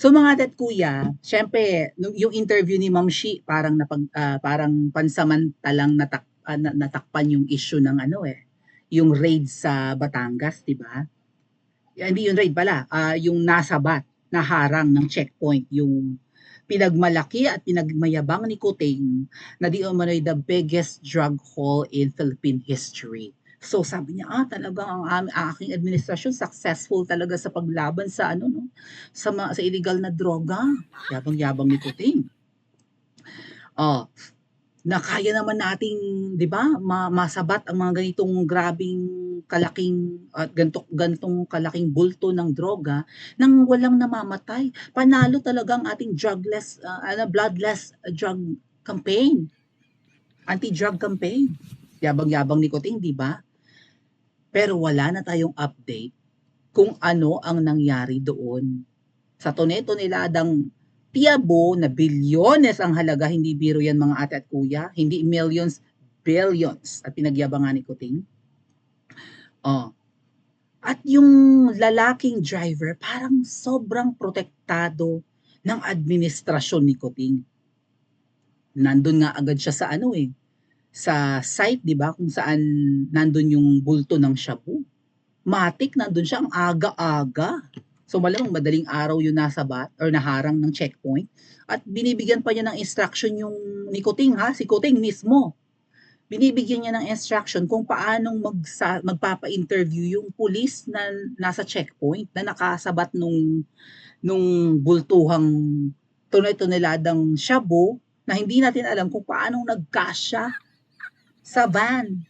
So mga ate at kuya, syempre yung interview ni Ma'am Shi parang pansamantalang natakpan yung issue ng ano yung raid sa Batangas, 'di ba? Hindi yung raid pala, yung nasabat, naharang ng checkpoint yung pinagmalaki at pinagmayabang ni Kuting na di umano'y the biggest drug haul in Philippine history. So sabi niya, talagang ang aking administrasyon successful talaga sa paglaban sa ano no, sa illegal na droga. Yabang-yabang ni Kuting. Oh, na kaya naman nating, 'di ba, masabat ang mga ganitong grabing kalaking at gantong kalaking bulto ng droga nang walang namamatay. Panalo talaga ang ating bloodless drug campaign, anti-drug campaign. Yabang-yabang ni Kuting, 'di ba? Pero wala na tayong update kung ano ang nangyari doon sa tone-toneladang tiyabo na bilyones ang halaga, hindi biro yan mga ate at kuya, hindi millions, billions at pinagyabangan ni Kuting. Oh. At yung lalaking driver parang sobrang protektado ng administrasyon ni Kuting. Nandun nga agad siya sa ano sa site, 'di ba, kung saan nandun yung bulto ng shabu. Matik nandun siya ang aga-aga. So malamang madaling araw yung nasabat or naharang ng checkpoint at binibigyan pa niya ng instruction yung ni Kuting, si Kuting mismo. Binibigyan niya ng instruction kung paanong magpapa-interview yung pulis na nasa checkpoint na nakasabat nung bultuhang tonel-toneladang shabu na hindi natin alam kung paanong nagkasya sa van.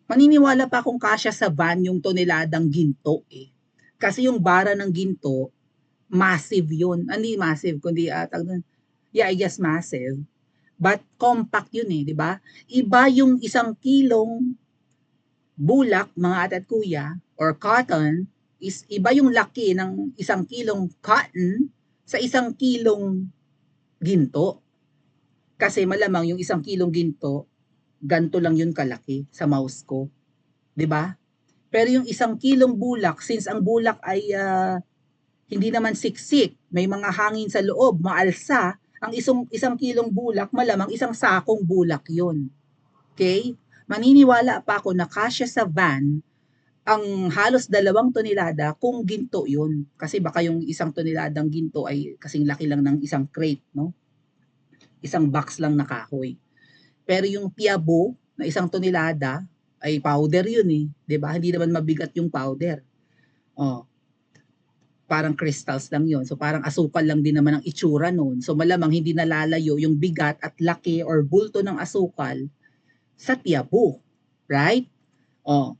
Maniniwala pa kung kasya sa van yung toneladang ginto Kasi yung bara ng ginto, massive yun. Hindi massive, kundi yeah, I guess massive. But compact yun di ba? Iba yung 1 kilong bulak, mga ate at kuya, or cotton, is iba yung laki ng 1 kilong cotton sa 1 kilong ginto. Kasi malamang yung 1 kilong ginto, ganto lang yun kalaki sa mouse ko. 'Di ba? Pero yung 1 kilong bulak, since ang bulak ay hindi naman siksik, may mga hangin sa loob, maalsa, ang 1 kilong bulak, malamang 1 sakong bulak yun. Okay? Maniniwala pa ako na kasya sa van ang halos 2 tonelada kung ginto yun. Kasi baka yung 1 toneladang ginto ay kasing laki lang ng isang crate, no? Isang box lang na kahoy. Pero yung piabo na 1 tonelada ay powder yun 'di ba? Hindi naman mabigat yung powder. Oh, parang crystals lang yun. So parang asukal lang din naman ang itsura noon. So malamang hindi nalalayo yung bigat at laki or bulto ng asukal sa tiyabu. Right? Oh.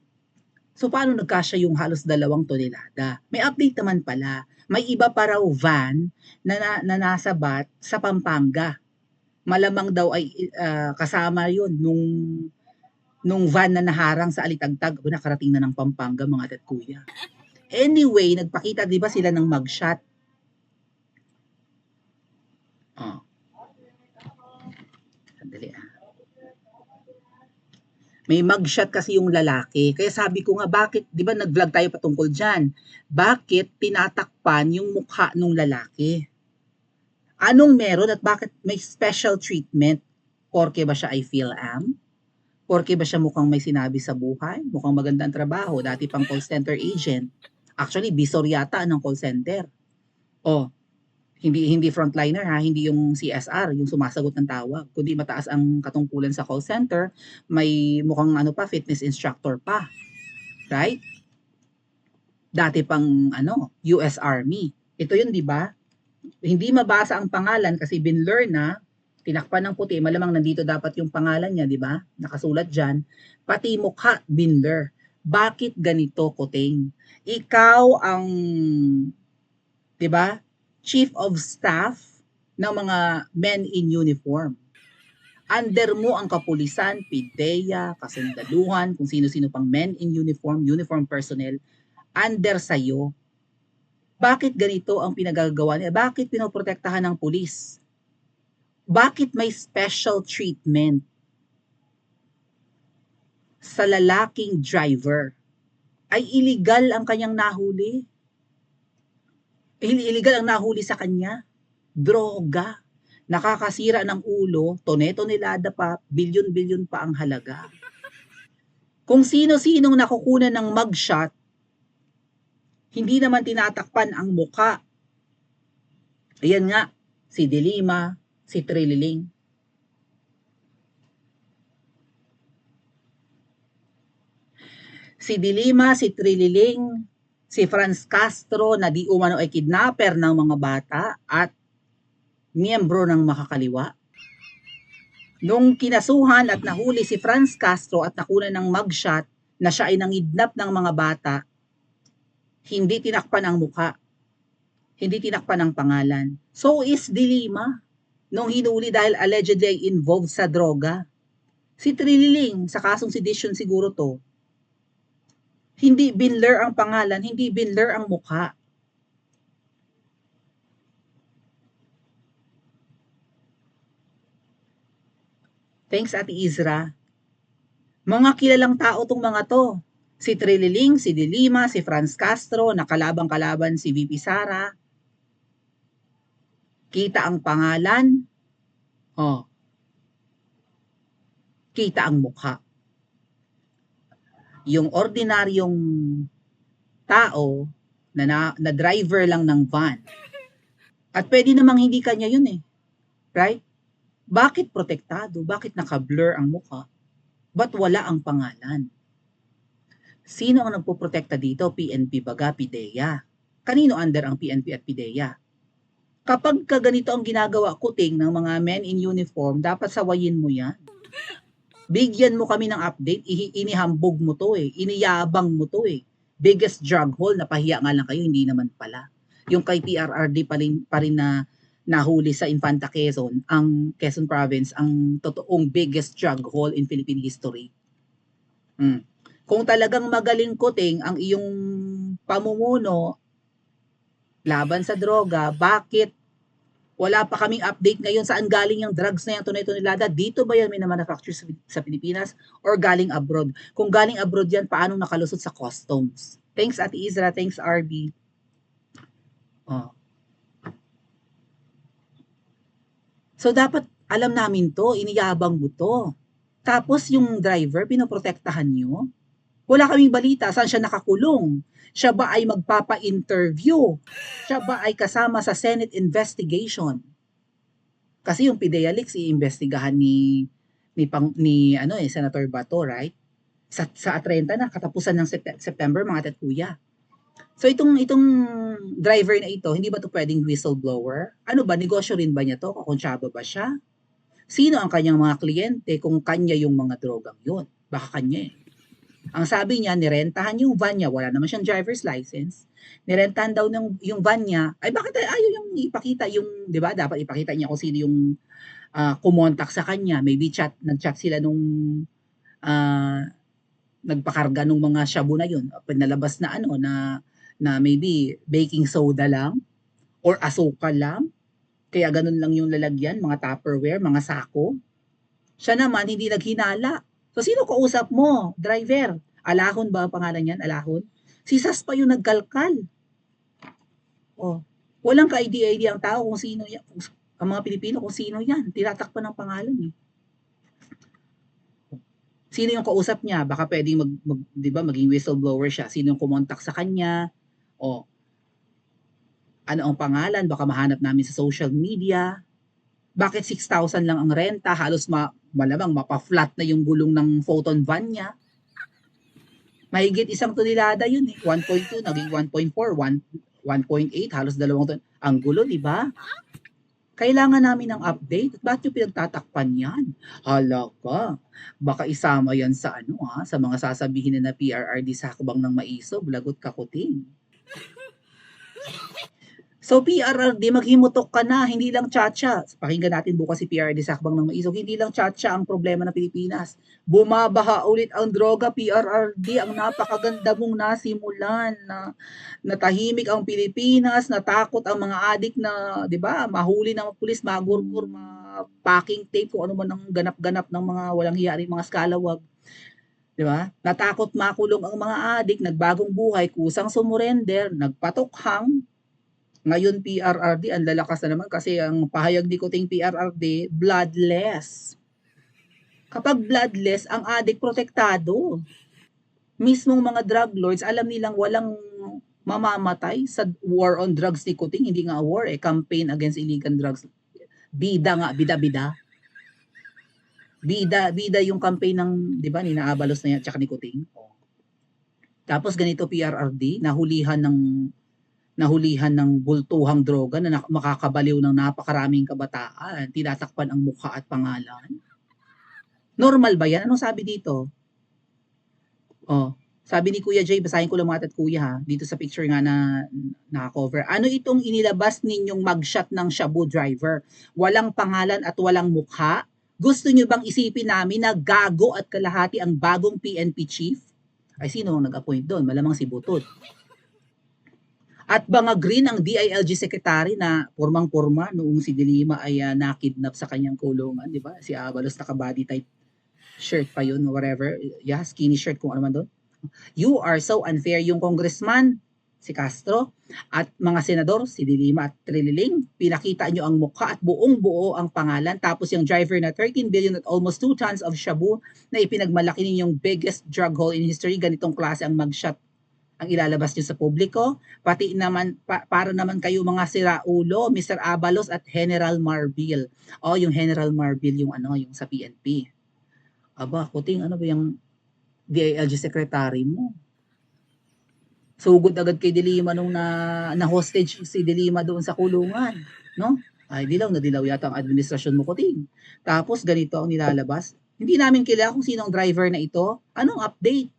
So paano nagkasya yung halos 2 tonelada? May update naman pala. May iba pa raw van na nasabat sa Pampanga. Malamang daw ay kasama yun nung van na naharang sa Alitagtag. Nakarating na ng Pampanga, mga ate at kuya. Anyway, nagpakita 'di ba sila ng mugshot? Oh. Sandali May mugshot kasi yung lalaki. Kaya sabi ko nga, bakit, 'di ba nag-vlog tayo patungkol diyan? Bakit tinatakpan yung mukha ng lalaki? Anong meron at bakit may special treatment? Porke ba siya ay PhilAm? Porke ba siya mukhang may sinabi sa buhay? Mukhang magandang trabaho, dati pang call center agent. Actually, bisor yata ng call center. Oh, hindi frontliner hindi yung CSR, yung sumasagot ng tawag, kundi mataas ang katungkulan sa call center, may mukhang fitness instructor pa, right? Dati pang US Army. Ito yun, 'di ba? Hindi mabasa ang pangalan kasi binlur na, tinakpan ng puti, malamang nandito dapat yung pangalan niya, 'di ba? Nakasulat diyan, pati mukha binlur. Bakit ganito, Kuting? Ikaw ang, 'di ba? Chief of Staff ng mga men in uniform. Under mo ang kapulisan, PIDEA, kasundaluhan, kung sino-sino pang men in uniform personnel, under sa'yo. Bakit ganito ang pinagagawa niya? Bakit pinoprotektahan ng pulis? Bakit may special treatment sa lalaking driver? Ay illegal ang kanyang nahuli. Illegal ang nahuli sa kanya. Droga. Nakakasira ng ulo, tone-tonelada pa, bilyon-bilyon pa ang halaga. Kung sino-sinong nakukunan ng mugshot, hindi naman tinatakpan ang muka. Ayan nga, si Dilima, si Trililing. Si Dilima, si Trililing, si Franz Castro na di umano ay kidnapper ng mga bata at miyembro ng makakaliwa. Nung kinasuhan at nahuli si Franz Castro at nakunan ng mugshot na siya ay nangidnap ng mga bata, hindi tinakpan ang muka, hindi tinakpan ang pangalan. So is Dilima nung hinuli dahil allegedly involved sa droga. Si Trililing, sa kasong sedition siguro to, hindi binler ang pangalan, hindi binler ang mukha. Thanks, Ate Izra. Mga kilalang tao tong mga to. Si Trililing, si Dilima, si Franz Castro, nakalabang-kalaban si VP Sara. Kita ang pangalan, oh, kita ang mukha. Yung ordinaryong tao na driver lang ng van. At pwede namang hindi kanya yun eh. Right? Bakit protektado? Bakit naka-blur ang mukha? Ba't wala ang pangalan? Sino ang nagpoprotekta dito? PNP baga, PIDEA. Kanino under ang PNP at PIDEA? Kapag ganito ang ginagawa kuting ng mga men in uniform, dapat sawayin mo yan. Bigyan mo kami ng update, inihambog mo to eh, iniyabang mo to eh. Biggest drug hole, napahiya nga lang kayo, hindi naman pala. Yung kay PRRD pa rin na nahuli sa Infanta Quezon, ang Quezon Province, ang totoong biggest drug hole in Philippine history. Kung talagang magaling kuting ang iyong pamumuno laban sa droga, bakit wala pa kaming update ngayon saan galing yung drugs na yung tunay-tunilada? Dito ba yan minamanufacture sa Pilipinas or galing abroad? Kung galing abroad yan, paano nakalusot sa customs? Thanks, Ate Izra. Thanks, RB. Oh. So, dapat alam namin to, iniyabang mo to. Tapos, yung driver, pinoprotektahan nyo? Wala kaming balita. Saan siya nakakulong? Siya ba ay magpapa-interview? Siya ba ay kasama sa Senate investigation? Kasi yung PIDEA leaks iimbestigahan ni Senator Bato, right? Sa 30 na katapusan ng September, mga tatkuya. So itong driver na ito, hindi ba to pwedeng whistleblower? Ano ba, negosyo rin ba niya to? Kakonsyaba ba siya? Sino ang kanyang mga kliyente kung kanya yung mga drogang yun? Baka kanya eh. Ang sabi niya, nirentahan yung van niya, wala naman siyang driver's license. Nirentahan daw yung van niya, ay bakit ayaw yung ipakita yung, di ba, dapat ipakita niya kung sino yung kumontak sa kanya. Maybe nag-chat sila nung nagpakarga nung mga shabu na yun. Pinalabas na na maybe baking soda lang or asukal lang. Kaya ganun lang yung lalagyan, mga Tupperware, mga sako. Siya naman, hindi naghinala. So, sino kausap mo? Driver. Alahon ba ang pangalan yan? Alahon? Si Sas pa yung nagkalkal. Oh. Walang ka-idea ang tao kung sino yan. Ang mga Pilipino kung sino yan. Tinatakpan ng pangalan eh. Sino yung kausap niya? Baka pwedeng di ba, maging whistleblower siya. Sino yung kumontak sa kanya? O ano ang pangalan? Baka mahanap namin sa social media. Bakit 6,000 lang ang renta? Halos malamang mapa-flat na yung gulong ng photon van niya. Mahigit 1 tonelada yun eh. 1.2 naging 1.4, 1.8, halos 2 ton. Ang gulo, di ba? Kailangan namin ng update. Bakit yung pinagtatakpan yan? Hala ka. Baka isama yan sa sa mga sasabihin na PRRD sa hakbang ng maiso, lagot kakuting. So PRRD, maghimutok ka na, hindi lang tsa-tsa. Pakinggan natin bukas si PRRD sa hakbang ng maiso. Hindi lang tsa-tsa ang problema ng Pilipinas. Bumabaha ulit ang droga, PRRD. Ang napakaganda mong nasimulan na natahimik ang Pilipinas, natakot ang mga adik na, di ba, mahuli ng pulis, magurgur, packing tape, kung ano man ang ganap-ganap ng mga walang hiyaring mga skalawag. Di ba? Natakot makulong ang mga adik, nagbagong buhay, kusang sumurender, nagpatokhang, Ngayon PRRD, ang lalakas na naman kasi ang pahayag ni Kuting PRRD, bloodless. Kapag bloodless, ang addict protektado. Mismong mga drug lords, alam nilang walang mamamatay sa war on drugs ni Kuting. Hindi nga war campaign against illegal drugs. Bida nga, bida-bida. Bida yung campaign ng, di ba, ni Naabalos na yan, tsaka ni Kuting. Tapos ganito PRRD, nahulihan ng bultuhang droga na makakabaliw ng napakaraming kabataan, tinatakpan ang mukha at pangalan. Normal ba yan? Anong sabi dito? Sabi ni Kuya Jay, basahin ko lang mga kuya ha, dito sa picture nga na naka-cover. Ano itong inilabas ninyong mugshot ng Shabu driver? Walang pangalan at walang mukha? Gusto nyo bang isipin namin na gago at kalahati ang bagong PNP chief? Ay, sino ang nag-appoint doon? Malamang si Butot. At mga green ang DILG secretary na pormang-porma noong si Dilima ay nakidnap sa kanyang kulungan, di ba? Si Abalos naka-body type shirt pa yun, whatever. Yeah, skinny shirt kung ano man doon. You are so unfair. Yung congressman, si Castro, at mga senador, si Dilima at Trililing, pinakita nyo ang mukha at buong-buo ang pangalan. Tapos yung driver na 13 billion at almost 2 tons of shabu na ipinagmalaki ninyong biggest drug haul in history, ganitong klase ang mugshot ang ilalabas nyo sa publiko, pati naman, para naman kayo mga siraulo, Mr. Abalos at General Marbil. Yung General Marbil, yung yung sa PNP. Aba, Kuting, ano ba yung DILG secretary mo? Sugod agad kay Dilima nung na-hostage si Dilima doon sa kulungan, no? Ay, dilaw yata ang administrasyon mo, Kuting. Tapos, ganito ang nilalabas. Hindi namin kilala kung sino ang driver na ito. Anong update?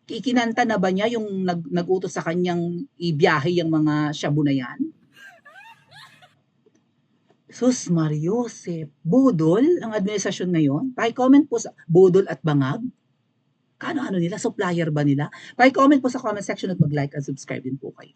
Ikinanta na ba niya yung nag-utos sa kanyang ibiyahe yung mga shabu na yan? Sus Mariosep, budol ang administrasyon ngayon? Paki-comment po sa budol at bangag. Kano nila? Supplier ba nila? Paki-comment po sa comment section at mag-like and subscribe din po kayo.